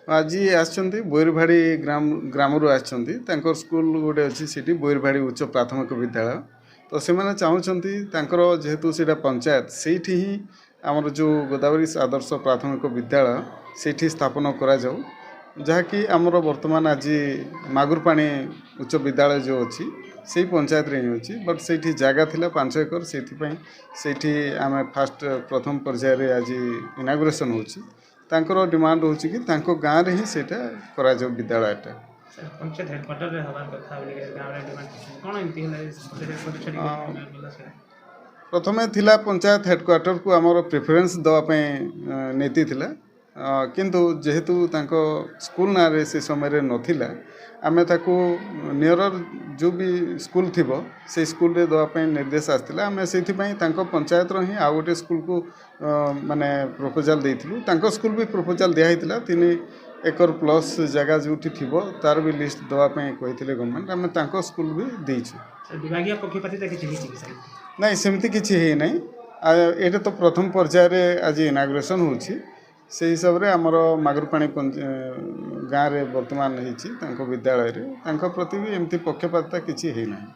आज आसछन्ति बोईरभाड़ी ग्रामरू आसछन्ति तांकर स्कूल गोटे अच्छी सीटी बोईरभाड़ी उच्च प्राथमिक विद्यालय तो से मैंने चाहूँगी तांकर जेहेतु सीटा पंचायत सेठी ही आमर जो गोदावरी आदर्श प्राथमिक विद्यालय सेठी स्थापन करा जाऊ जहाँकि आमर वर्तमान आज मागुरपाणी उच्च विद्यालय जो अच्छी से पंचायत रे ही अच्छी बट से जगह थिला 5 एकर से आम फास्ट प्रथम पर्यायर आज इनागुरेसन होची तांकर डिमांड होची कि तांको गाँव रे ही सेटा करा जाऊ विद्यालयटा पंचायत हेडक्वार्टर रे हवार कथा बोली गाँव रे डिमांड कोन एमती होला प्रथमे थिला पंचायत हेडक्वार्टर को आमर प्रेफरेंस दवापे नीति थिला किंतु जेहेतु तांको स्कूल ना रे से समय रे नथिला आमे ताको नियरर जो भी स्कूल थिबो से स्कूल रे दवापे निर्देश आस्तिला आमे सेथि पई तांको पंचायत रो ही आ गोटे स्कूल को माने प्रपोजल देइथिलु तांको स्कूल भी प्रपोजल दिया हितला 3 एकर प्लस जगह जोठी थिबो तार भी लिस्ट दवापे कहिथिले गवर्नमेंट आमे तांको स्कूल भी देइछु विभागीय पक्षपाती त किछि हिछि सर नहीं सेमती किछि हे नहीं एटा तो प्रथम पर्याय रे आज इनागुरेशन होछि से हिसाब रे हमर मागुरपाणी गाँव रे वर्तमान होइछि तांको विद्यालय रे तांको प्रति भी एमती पक्षपातता किछि हे नहीं।